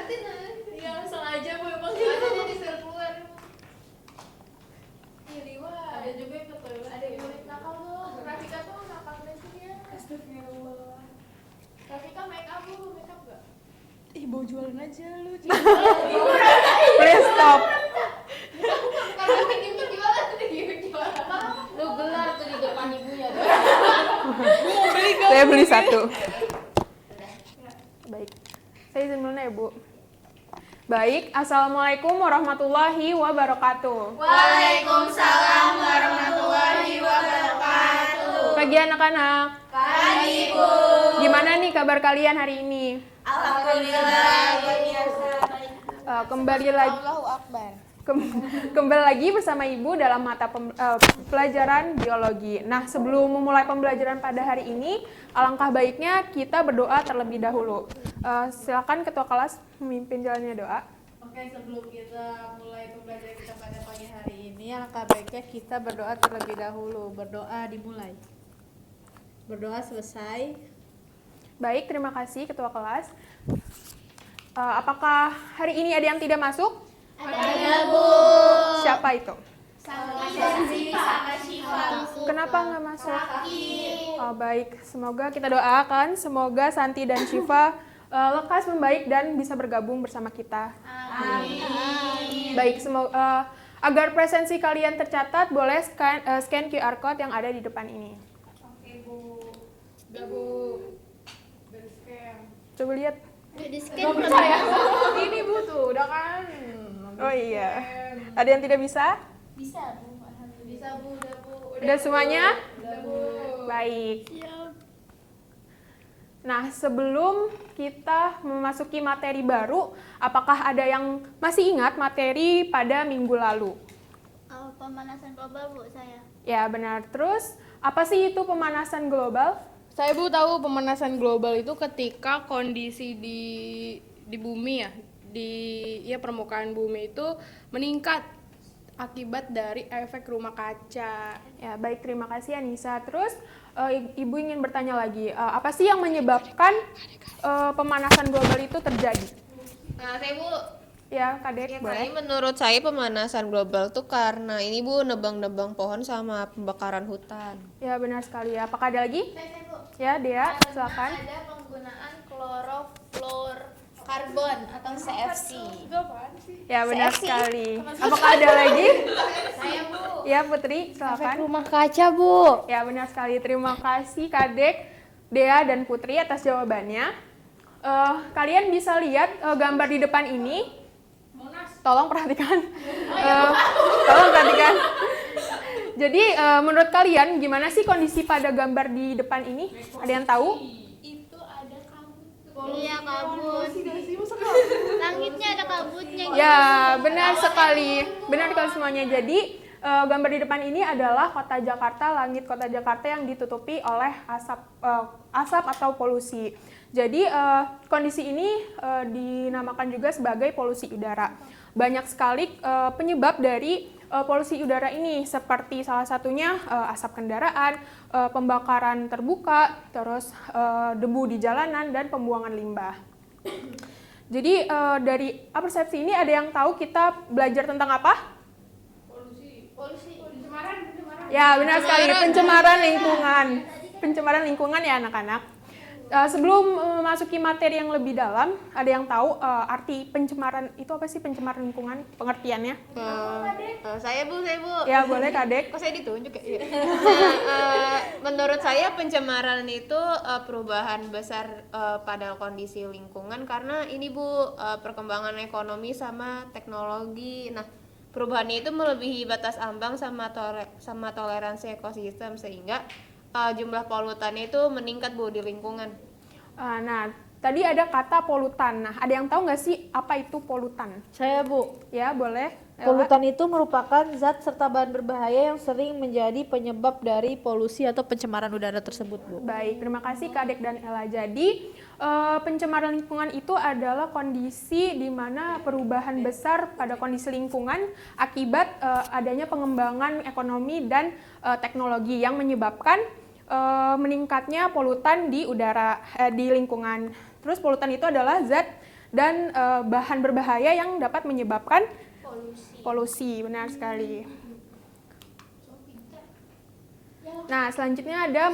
Iya, sengaja Bu emang sengaja disuruh keluar. Ada juga yang betul. Ada yang murid nakal tuh. Rafika tuh nakal sih ya. Astagfirullah. Rafika make up gak? Ih, mau jualan aja lu. Please stop. Kalau bikin tuh gimana? Lu gelar tuh di depan ibunya. Saya beli satu. Baik. Saya izin dulu ya, Bu. Baik, Assalamualaikum warahmatullahi wabarakatuh. Waalaikumsalam warahmatullahi wabarakatuh. Pagi anak-anak. Pagi Bu. Gimana nih kabar kalian hari ini? Alhamdulillah biasa. Kembali lagi. Allahu Akbar. Kembali lagi bersama Ibu dalam mata pelajaran biologi. Nah, sebelum memulai pembelajaran pada hari ini, alangkah baiknya kita berdoa terlebih dahulu. Silakan Ketua Kelas memimpin jalannya doa. Oke, sebelum kita mulai pembelajaran kita pada pagi hari ini, alangkah baiknya kita berdoa terlebih dahulu. Berdoa dimulai. Berdoa selesai. Baik, terima kasih Ketua Kelas. Apakah hari ini ada yang tidak masuk? Ada Bu. Siapa itu? Sama Syifa. Kenapa nggak masuk? Oh, baik, semoga kita doakan, semoga Santi dan Syifa lekas membaik dan bisa bergabung bersama kita. Amin. Baik, semoga agar presensi kalian tercatat, boleh scan QR code yang ada di depan ini. Oke Bu. Udah Bu. Berscan. Coba lihat. Gak percaya. Ini Bu tuh, udah kan. Oh iya. Ada yang tidak bisa? Bisa Bu. Alhamdulillah. Bisa Bu, udah Bu. Udah semuanya? Udah Bu. Baik. Nah, sebelum kita memasuki materi baru, apakah ada yang masih ingat materi pada minggu lalu? Pemanasan global Bu saya. Ya, benar. Terus, apa sih itu pemanasan global? Saya Bu tahu pemanasan global itu ketika kondisi di bumi ya, di permukaan bumi itu meningkat akibat dari efek rumah kaca. Ya, baik, terima kasih Anissa. Terus, Ibu ingin bertanya lagi, apa sih yang menyebabkan pemanasan global itu terjadi? Nah, saya Bu, Ya, Kadek, boleh. menurut saya pemanasan global tuh karena ini Bu nebang-nebang pohon sama pembakaran hutan. Ya, benar sekali. Apakah ada lagi? Saya Bu. Ya, Dea, silakan. Ada penggunaan klorofluorkarbon atau CFC. Ya, benar CFC. sekali. Apakah ada lagi? Saya Bu. Ya, Putri, silakan. Rumah kaca Bu. Ya, benar sekali. Terima kasih Kadek, Dea, dan Putri atas jawabannya. Kalian bisa lihat gambar di depan ini. Tolong perhatikan. Tolong perhatikan. Jadi, menurut kalian gimana sih kondisi pada gambar di depan ini? Ada yang tahu? Itu ada kabut. Iya kabut. Langitnya ada kabutnya. Ya, benar sekali. Benar sekali semuanya. Jadi, gambar di depan ini adalah kota Jakarta, langit kota Jakarta yang ditutupi oleh asap atau polusi. Jadi, kondisi ini dinamakan juga sebagai polusi udara. Banyak sekali penyebab dari polusi udara ini, seperti salah satunya asap kendaraan, pembakaran terbuka, terus debu di jalanan, dan pembuangan limbah. Jadi, dari persepsi ini ada yang tahu kita belajar tentang apa? Polusi. Pencemaran. Ya, benar sekali, pencemaran lingkungan. Pencemaran lingkungan ya anak-anak. Sebelum memasuki materi yang lebih dalam, ada yang tahu arti pencemaran itu apa sih, pencemaran lingkungan, pengertiannya? Saya Bu. Ya, boleh Kadek. Kok saya ditunjuk ya? Menurut saya pencemaran itu perubahan besar pada kondisi lingkungan karena ini Bu perkembangan ekonomi sama teknologi. Nah, perubahan itu melebihi batas ambang sama toleransi ekosistem sehingga jumlah polutannya itu meningkat Bu di lingkungan. Nah, tadi ada kata polutan. Nah, ada yang tahu nggak sih apa itu polutan? Saya Bu, Ya, boleh. Ella. polutan itu merupakan zat serta bahan berbahaya yang sering menjadi penyebab dari polusi atau pencemaran udara tersebut Bu. Baik, terima kasih Kadek dan Ella. Jadi, pencemaran lingkungan itu adalah kondisi di mana perubahan besar pada kondisi lingkungan akibat adanya pengembangan ekonomi dan teknologi yang menyebabkan meningkatnya polutan di udara, di lingkungan. Terus polutan itu adalah zat dan bahan berbahaya yang dapat menyebabkan polusi. Benar sekali. Nah, selanjutnya ada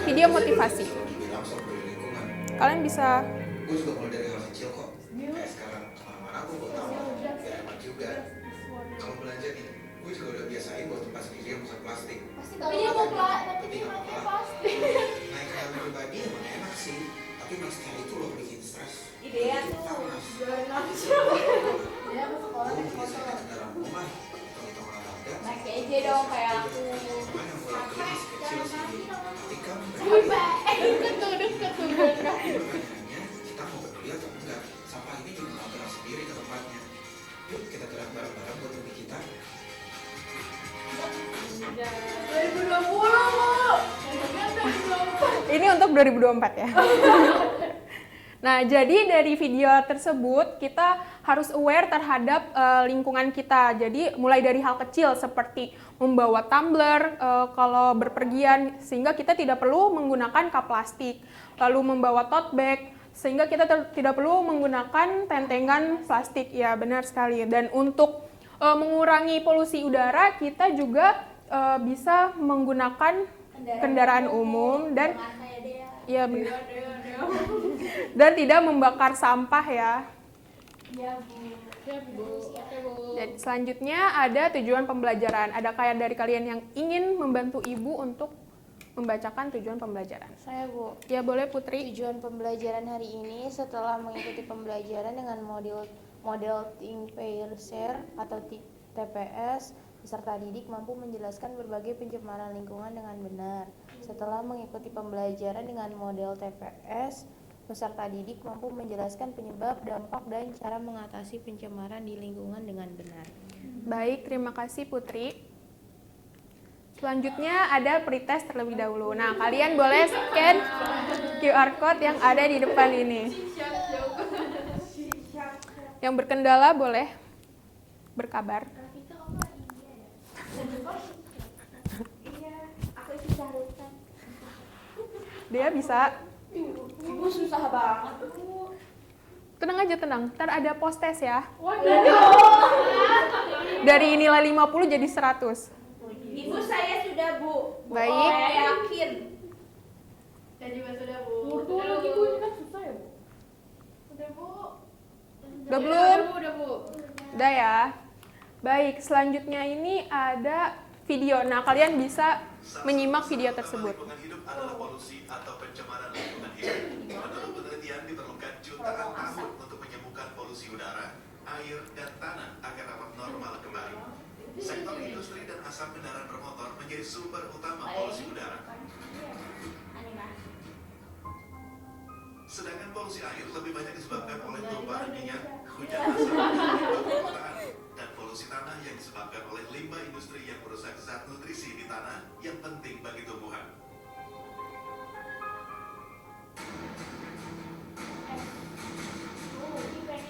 video motivasi. Kalian bisa Gue juga mulai dari hal kecil kok. Kayak sekarang kemana-mana aku bawa tamu, biar hemat juga. Kamu belanja nih, gue juga udah biasain buat tempat sendiri yang bukan plastik. Tapi dia mau tapi dia pakai plastik. Naik kendaraan pribadi emang enak sih, tapi maksudnya itu loh bikin stres. Idean Bikin tuh panas. jualan langsung. Dia ke sekolah Gue naik biasa motor. naik kendaraan umum lah, hitung-hitung olahraga. Naik aja dong kayak aku. Cuman yang gue lakuin masih kecil sih. Ketika Deket tuh bukan hanya kita mau peduli atau enggak, sampah ini juga nggak gerak sendiri ke tempatnya. Yuk kita gerak bareng-bareng buat bumi kita. 2020 Bu. ini untuk 2024 ya. Nah, jadi dari video tersebut kita harus aware terhadap lingkungan kita. Jadi mulai dari hal kecil seperti membawa tumbler kalau berpergian sehingga kita tidak perlu menggunakan cup plastik. Lalu membawa tote bag sehingga kita tidak perlu menggunakan tentengan plastik. Ya, benar sekali. Dan untuk mengurangi polusi udara, kita juga bisa menggunakan kendaraan umum dan ya benar. Dan tidak membakar sampah ya. Dan selanjutnya ada tujuan pembelajaran. Adakah dari kalian yang ingin membantu ibu untuk membacakan tujuan pembelajaran? Saya Bu. Ya boleh Putri. Tujuan pembelajaran hari ini setelah mengikuti pembelajaran dengan model Think Pair Share atau TPS, peserta didik mampu menjelaskan berbagai pencemaran lingkungan dengan benar. Setelah mengikuti pembelajaran dengan model TPS, peserta didik mampu menjelaskan penyebab, dampak, dan cara mengatasi pencemaran di lingkungan dengan benar. Baik, terima kasih Putri. Selanjutnya ada pretest terlebih dahulu. Nah, kalian boleh scan QR code yang ada di depan ini. Yang berkendala boleh berkabar. Dia bisa. Ibu susah banget Bu. Tenang aja, tenang. Ntar ada post test ya. Dari nilai 50 jadi 100. Ibu saya sudah Bu. Baik. Saya yakin. Saya juga sudah Bu. Udah lagi Bu, ini kan susah ya Bu. Udah Bu. Udah belum? Udah Bu. Udah ya. Baik, selanjutnya ini ada video. Nah, kalian bisa menyimak video tersebut. Lingkungan hidup adalah polusi atau pencemaran lingkungan hidup. Menurut penelitian diperlukan jutaan tahun untuk menyembuhkan polusi udara, air, dan tanah agar dapat normal kembali. Sektor industri dan asap kendaraan bermotor menjadi sumber utama polusi udara. Sedangkan polusi air lebih banyak disebabkan oleh tumpahan minyak, hujan asap, perkotaan, dan polusi tanah yang disebabkan oleh limbah industri yang merusak zat nutrisi di tanah yang penting bagi tumbuhan.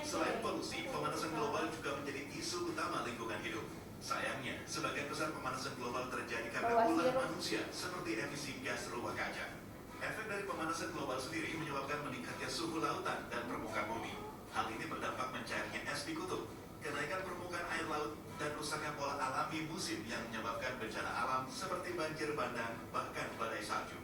Selain polusi, pemanasan global juga menjadi isu utama lingkungan hidup. Sayangnya, sebagian besar pemanasan global terjadi karena ulah manusia seperti emisi gas rumah kaca. Efek dari pemanasan global sendiri menyebabkan meningkatnya suhu lautan dan permukaan bumi. Hal ini berdampak mencairnya es di kutub, kenaikan permukaan air laut, dan rusaknya pola alami musim yang menyebabkan bencana alam seperti banjir bandang, bahkan badai salju.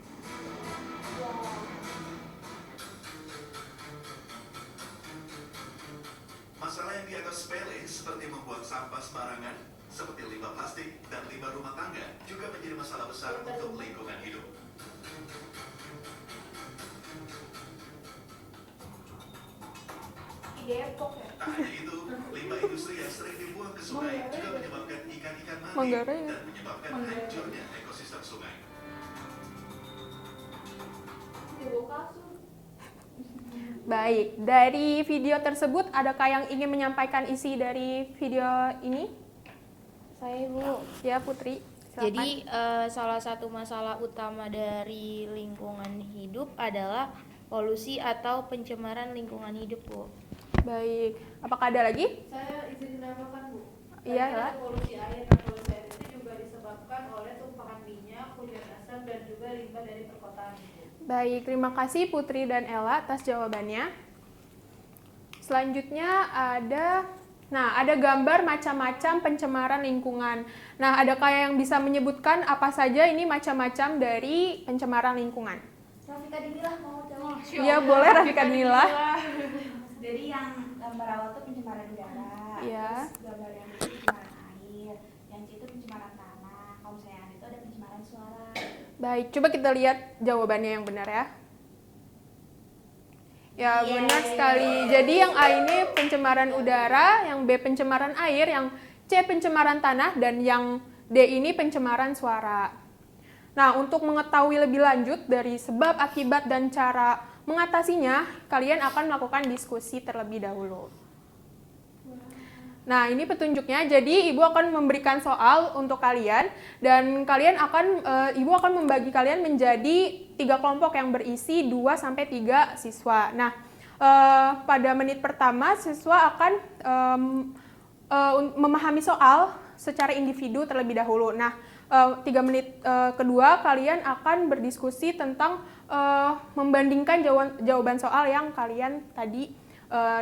Masalah yang dianggap sepele seperti membuang sampah sembarangan, seperti limbah plastik dan limbah rumah tangga juga menjadi masalah besar untuk lingkungan hidup. Tak hanya itu, limbah industri yang sering dibuang ke sungai juga menyebabkan ikan-ikan mati Manggarai. dan menyebabkan hancurnya ekosistem sungai. Baik, dari video tersebut adakah yang ingin menyampaikan isi dari video ini? Saya Bu. Ya Putri, silakan. Jadi salah satu masalah utama dari lingkungan hidup adalah polusi atau pencemaran lingkungan hidup Bu. Baik, apakah ada lagi? Saya izin menambahkan Bu. Iya, Tadi Ella. ada polusi air. Nah, polusi air itu juga disebabkan oleh tumpahan minyak, hujan asap, dan juga limbah dari perkotaan. Baik, terima kasih Putri dan Ella atas jawabannya. Selanjutnya ada gambar macam-macam pencemaran lingkungan. Nah, ada kayak yang bisa menyebutkan apa saja ini macam-macam dari pencemaran lingkungan? Rafika Dinilah mau jawab. Iya, boleh Rafika Dinilah. Jadi yang gambar awal tuh pencemaran udara, Iya. terus gambar yang itu pencemaran air, yang C itu pencemaran tanah, kalau misalnya yang itu ada pencemaran suara. Baik, coba kita lihat jawabannya yang benar ya. Ya, benar sekali. Jadi yang A ini pencemaran udara, yang B pencemaran air, yang C pencemaran tanah, dan yang D ini pencemaran suara. Nah, untuk mengetahui lebih lanjut dari sebab, akibat, dan cara mengatasinya, kalian akan melakukan diskusi terlebih dahulu. Nah, ini petunjuknya. Jadi, Ibu akan memberikan soal untuk kalian, dan Ibu akan membagi kalian menjadi 3 kelompok yang berisi 2-3 siswa. Nah, pada menit pertama, siswa akan memahami soal secara individu terlebih dahulu. Nah, 3 menit kedua, kalian akan berdiskusi tentang membandingkan jawaban soal yang kalian tadi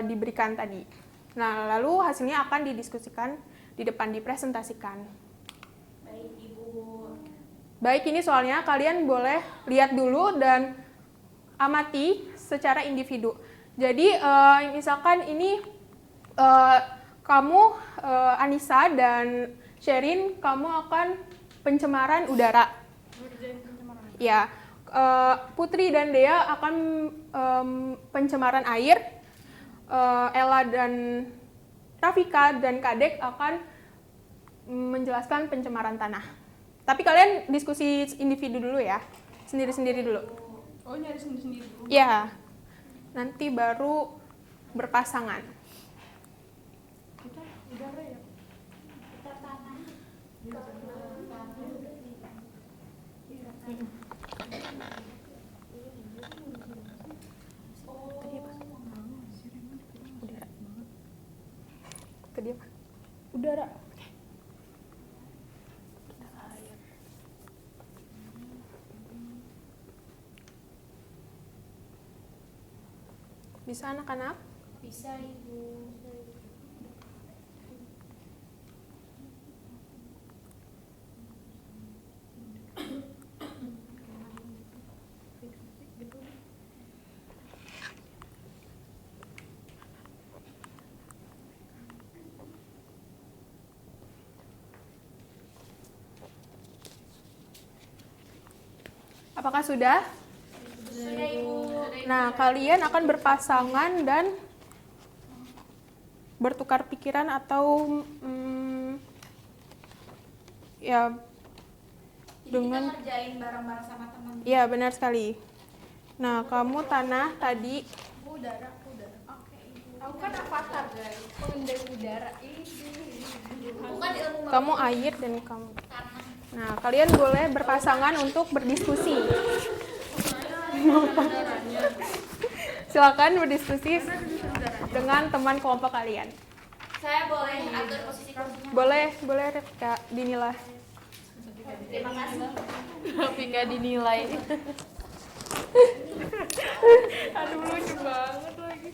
diberikan tadi. Nah, lalu hasilnya akan didiskusikan di depan, dipresentasikan. Baik, Ibu. Baik, ini soalnya kalian boleh lihat dulu dan amati secara individu. Jadi, misalkan ini kamu, Anissa dan Sherin, kamu akan pencemaran udara. Ya, Putri dan Dea akan pencemaran air. Ella dan Rafika dan Kadek akan menjelaskan pencemaran tanah. Tapi kalian diskusi individu dulu ya, sendiri-sendiri dulu. Oh, nyari sendiri-sendiri dulu. Ya, nanti baru berpasangan. Kita udara ya? Kita tanah. Tadi apa? Udara. Bisa anak-anak? Bisa, Ibu. Apakah sudah? Sudah, Ibu. Nah, kalian akan berpasangan dan bertukar pikiran atau ya dengan Kita ngerjain bareng-bareng sama teman. ya benar sekali. Nah, kamu tanah tadi Udara. Oke, Ibu. Aku kan avatar, guys. Pengendali udara. Bukan ilmu kamu air dan kamu. Nah, kalian boleh berpasangan untuk berdiskusi. Silakan berdiskusi dengan teman kelompok kalian. Saya boleh atur posisi-posisinya. Boleh Rifka dinilai. Terima kasih. Rafika dinilai. Aduh, lucu banget lagi.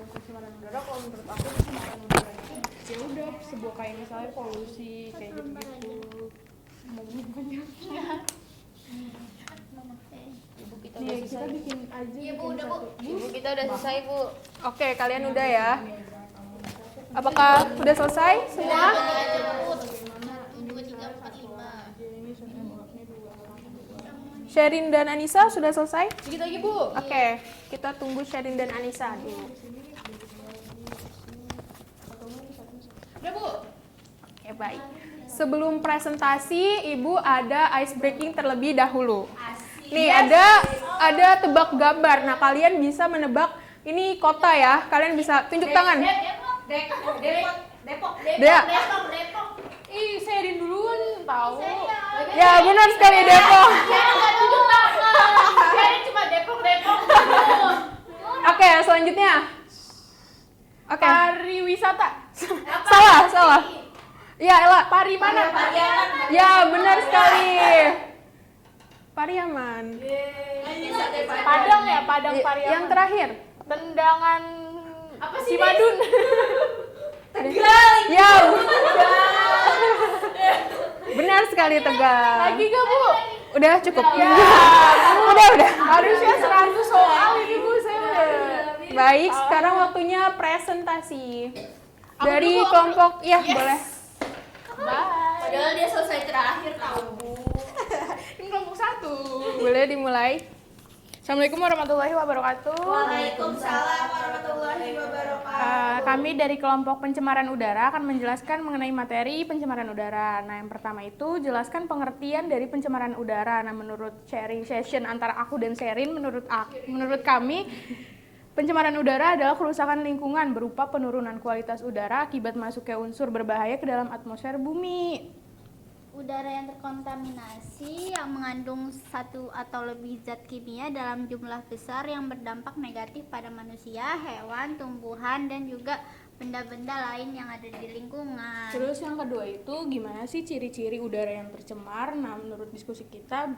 Pencemaran udara kalau menurut aku pencemaran udara itu ya udah sebuah kayak misalnya polusi kayak gitu-gitu. Ibu kita Nih, udah kita selesai. bikin aja. Iya, Bu, udah, Bu. Ibu kita udah selesai, Bu. Oke, kalian udah ya? Apakah udah selesai semua? Sherin dan Anissa sudah selesai? Dikit lagi, Bu. Oke, kita tunggu Sherin dan Anissa dulu. Udah, Bu. Oke, baik. Sebelum presentasi, Ibu ada ice breaking terlebih dahulu. Nih, ada tebak gambar. Nah, kalian bisa menebak ini kota ya. Kalian bisa tunjuk tangan. Depok. Dea. Ih, Sherin duluan tahu. Ya, benar sekali Depok. Saya cuma Depok. Oke, selanjutnya. Oke. Pariwisata. Salah. Ya, Ella. Pari mana? Ya, benar sekali. Pariaman. Padang ya, Padang Pariaman. Yang terakhir. Tendangan Apa Si sih? Madun. Tegal. Ya. Benar sekali Tegal. Lagi gak Bu? Udah cukup. Ya. Udah. Harusnya 100 soal ini Bu, saya udah. Baik, sekarang waktunya presentasi. Dari dulu, aku kelompok, ya Yes. boleh. Padahal dia selesai terakhir tahu, Bu. Ini kelompok 1. Boleh dimulai. Assalamualaikum warahmatullahi wabarakatuh. Waalaikumsalam warahmatullahi wabarakatuh. Kami dari kelompok pencemaran udara akan menjelaskan mengenai materi pencemaran udara. Nah, yang pertama itu jelaskan pengertian dari pencemaran udara. Nah, menurut sharing session antara aku dan Sherin, menurut kami pencemaran udara adalah kerusakan lingkungan berupa penurunan kualitas udara akibat masuknya unsur berbahaya ke dalam atmosfer bumi. Udara yang terkontaminasi yang mengandung satu atau lebih zat kimia dalam jumlah besar yang berdampak negatif pada manusia, hewan, tumbuhan, dan juga benda-benda lain yang ada di lingkungan. Terus yang kedua itu gimana sih ciri-ciri udara yang tercemar? Nah, menurut diskusi kita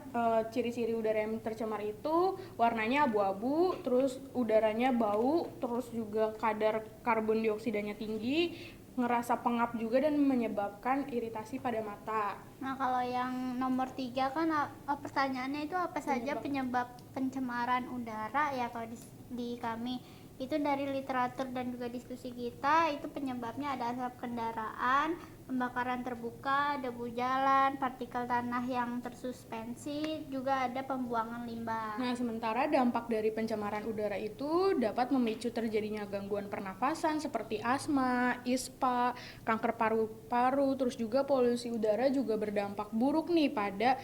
ciri-ciri udara yang tercemar itu warnanya abu-abu, terus udaranya bau, terus juga kadar karbon dioksidanya tinggi, ngerasa pengap juga dan menyebabkan iritasi pada mata. Nah, kalau yang nomor 3 kan pertanyaannya itu apa saja penyebab pencemaran udara ya, kalau di kami itu dari literatur dan juga diskusi kita itu penyebabnya ada asap kendaraan, pembakaran terbuka, debu jalan, partikel tanah yang tersuspensi, juga ada pembuangan limbah. Nah, sementara dampak dari pencemaran udara itu dapat memicu terjadinya gangguan pernafasan seperti asma, ISPA, kanker paru-paru, terus juga polusi udara juga berdampak buruk nih pada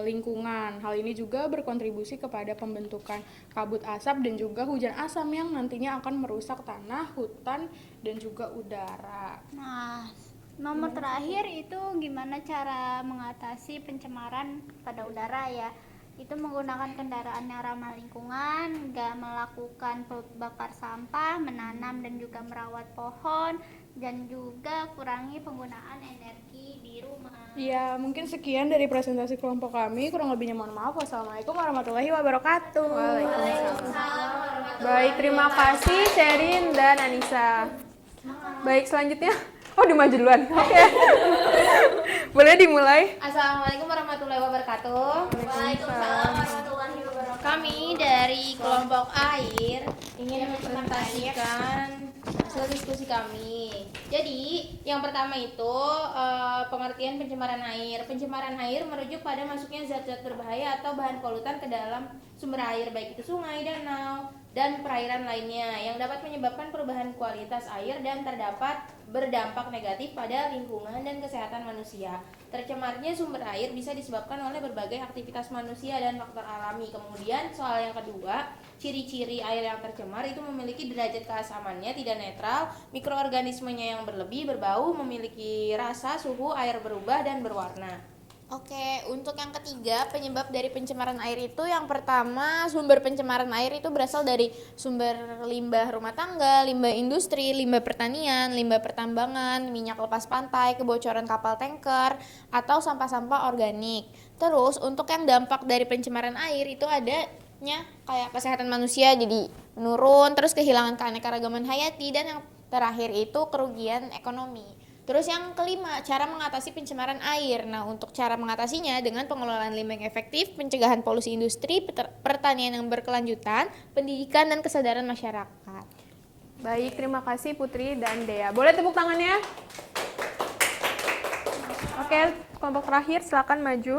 lingkungan. Hal ini juga berkontribusi kepada pembentukan kabut asap dan juga hujan asam yang nantinya akan merusak tanah, hutan, dan juga udara. Nah, nomor terakhir itu gimana cara mengatasi pencemaran pada udara ya. Itu menggunakan kendaraan yang ramah lingkungan, nggak melakukan bakar sampah, menanam dan juga merawat pohon, dan juga kurangi penggunaan energi di rumah. Ya, mungkin sekian dari presentasi kelompok kami. Kurang lebihnya mohon maaf. Wassalamualaikum warahmatullahi wabarakatuh. Baik, terima kasih Sherin dan Anissa. Baik, selanjutnya. Oh, dimaju duluan. Oke. Boleh dimulai. Assalamualaikum warahmatullahi wabarakatuh. Waalaikumsalam warahmatullahi wabarakatuh. Kami dari kelompok air ingin mempresentasikan hasil diskusi kami. Jadi, yang pertama itu pengertian pencemaran air. Pencemaran air merujuk pada masuknya zat-zat berbahaya atau bahan polutan ke dalam sumber air, baik itu sungai, danau, dan perairan lainnya yang dapat menyebabkan perubahan kualitas air dan berdampak negatif pada lingkungan dan kesehatan manusia. Tercemarnya sumber air bisa disebabkan oleh berbagai aktivitas manusia dan faktor alami. Kemudian soal yang kedua, ciri-ciri air yang tercemar itu memiliki derajat keasamannya tidak netral, mikroorganismenya yang berlebih, berbau, memiliki rasa, suhu air berubah dan berwarna. Oke, untuk yang ketiga, penyebab dari pencemaran air itu yang pertama, sumber pencemaran air itu berasal dari sumber limbah rumah tangga, limbah industri, limbah pertanian, limbah pertambangan, minyak lepas pantai, kebocoran kapal tanker, atau sampah-sampah organik. Terus, untuk yang dampak dari pencemaran air itu adanya kayak kesehatan manusia jadi menurun, terus kehilangan keanekaragaman hayati, dan yang terakhir itu kerugian ekonomi. Terus yang kelima, cara mengatasi pencemaran air. Nah, untuk cara mengatasinya dengan pengelolaan limbah yang efektif, pencegahan polusi industri, pertanian yang berkelanjutan, pendidikan dan kesadaran masyarakat. Baik, terima kasih Putri dan Dea. Boleh tepuk tangannya? Oke, kelompok terakhir silakan maju.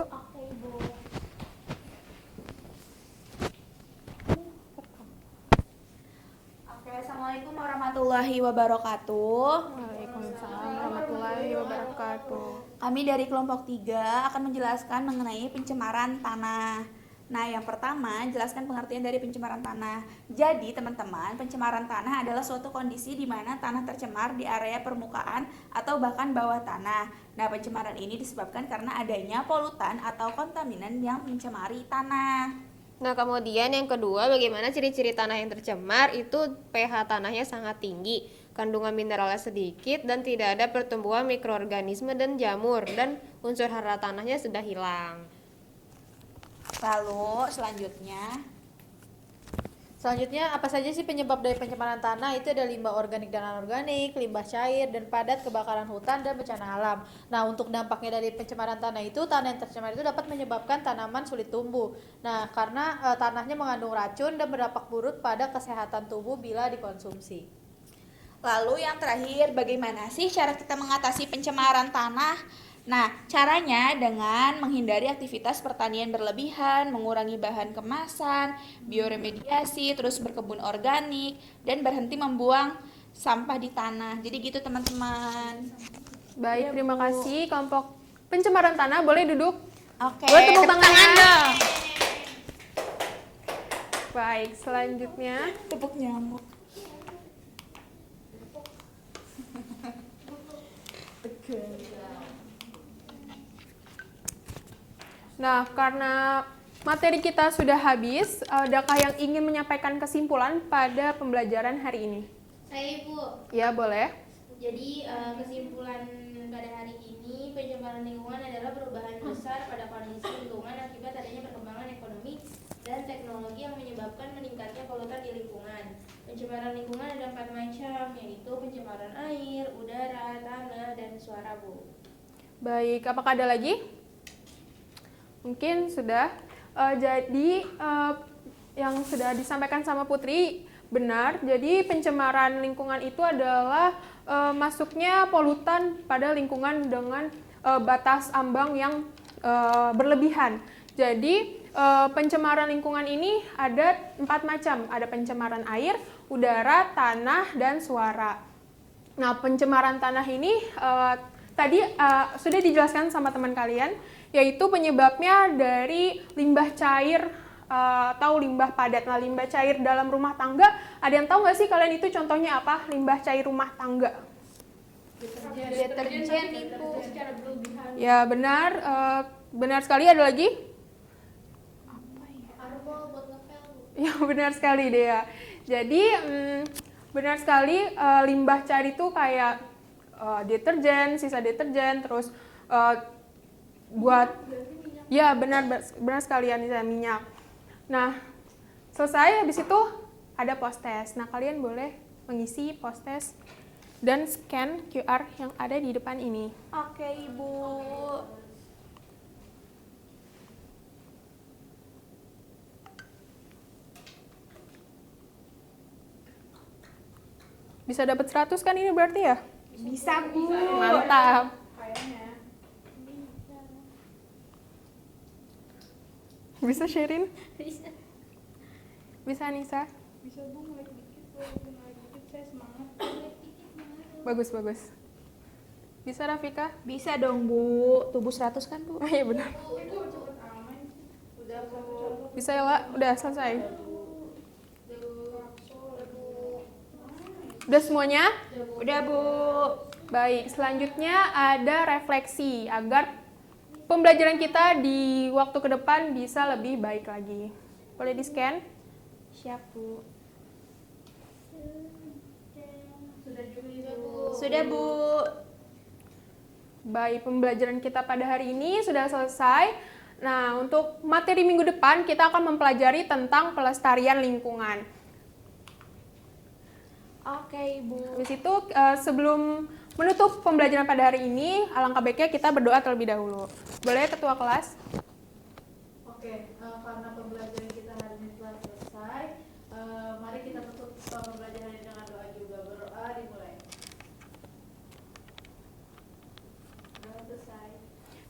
Assalamualaikum warahmatullahi wabarakatuh. Waalaikumsalam warahmatullahi wabarakatuh. Kami dari kelompok 3 akan menjelaskan mengenai pencemaran tanah. Nah, yang pertama, jelaskan pengertian dari pencemaran tanah. Jadi, teman-teman, pencemaran tanah adalah suatu kondisi di mana tanah tercemar di area permukaan atau bahkan bawah tanah. Nah, pencemaran ini disebabkan karena adanya polutan atau kontaminan yang mencemari tanah. Nah, kemudian yang kedua, bagaimana ciri-ciri tanah yang tercemar itu pH tanahnya sangat tinggi, kandungan mineralnya sedikit, dan tidak ada pertumbuhan mikroorganisme dan jamur, dan unsur hara tanahnya sudah hilang. Lalu, selanjutnya, Selanjutnya, apa saja sih penyebab dari pencemaran tanah? Itu ada limbah organik dan anorganik, limbah cair, dan padat, kebakaran hutan, dan bencana alam. Nah, untuk dampaknya dari pencemaran tanah itu, tanah yang tercemar itu dapat menyebabkan tanaman sulit tumbuh. Nah, karena tanahnya mengandung racun dan berdampak buruk pada kesehatan tubuh bila dikonsumsi. Lalu yang terakhir, bagaimana sih cara kita mengatasi pencemaran tanah? Nah, caranya dengan menghindari aktivitas pertanian berlebihan, mengurangi bahan kemasan, bioremediasi, terus berkebun organik, dan berhenti membuang sampah di tanah. Jadi gitu teman-teman. Baik, terima kasih kelompok pencemaran tanah. Boleh duduk? Oke, Boleh tepuk tangan dong. Baik, selanjutnya Tepuk nyamuk. Nah, karena materi kita sudah habis, adakah yang ingin menyampaikan kesimpulan pada pembelajaran hari ini? Saya Ibu. Ya, boleh. Jadi kesimpulan pada hari ini, pencemaran lingkungan adalah perubahan besar pada kondisi lingkungan akibat adanya perkembangan ekonomi dan teknologi yang menyebabkan meningkatnya polutan di lingkungan. Pencemaran lingkungan ada 4 macam, yaitu pencemaran air, udara, tanah, dan suara, Bu. Baik, apakah ada lagi? Mungkin sudah. Jadi yang sudah disampaikan sama Putri benar. Jadi pencemaran lingkungan itu adalah masuknya polutan pada lingkungan dengan batas ambang yang berlebihan. Jadi pencemaran lingkungan ini ada 4 macam. Ada pencemaran air, udara, tanah, dan suara. Nah, pencemaran tanah ini tadi sudah dijelaskan sama teman kalian, yaitu penyebabnya dari limbah cair atau limbah padat. Nah, limbah cair dalam rumah tangga, ada yang tahu nggak sih kalian itu contohnya apa? Limbah cair rumah tangga. Deterjen itu secara berlebihan. Ya, benar. Benar sekali. Ada lagi? Arbol buat ngepel, Bu. Ya, benar sekali Dea. Jadi benar sekali, limbah cair itu kayak deterjen, sisa deterjen, terus buat ya benar sekali Anissa, minyak. Nah, selesai, habis itu ada post-test. Nah, kalian boleh mengisi post-test dan scan QR yang ada di depan ini. Oke, Ibu. Bisa dapat 100 kan ini berarti ya? Bisa, Bu. Mantap. Bisa Sherin? Bisa. Bisa Anissa? Bisa Bu, mulai dikit, saya semangat. Bagus. Bisa Rafika? Bisa dong, Bu. Tubuh 100 kan, Bu? Oh iya benar. Bisa Ella? Udah selesai. Udah semuanya? Udah, Bu. Baik, selanjutnya ada refleksi agar pembelajaran kita di waktu ke depan bisa lebih baik lagi. Boleh di-scan? Siap, Bu. Sudah, Bu. Baik, pembelajaran kita pada hari ini sudah selesai. Nah, untuk materi minggu depan kita akan mempelajari tentang pelestarian lingkungan. Oke, Ibu. Habis itu sebelum menutup pembelajaran pada hari ini, alangkah baiknya kita berdoa terlebih dahulu. Boleh ketua kelas? Oke, karena pembelajaran kita hari ini telah selesai, mari kita tutup pembelajaran ini dengan doa juga. Berdoa dimulai. Sudah selesai.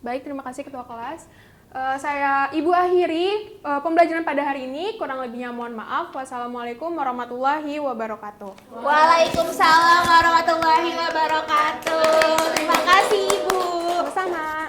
Baik, terima kasih ketua kelas. Saya Ibu akhiri pembelajaran pada hari ini. Kurang lebihnya mohon maaf. Wassalamualaikum warahmatullahi wabarakatuh. Waalaikumsalam warahmatullahi wabarakatuh. Terima kasih, Ibu. Sama-sama.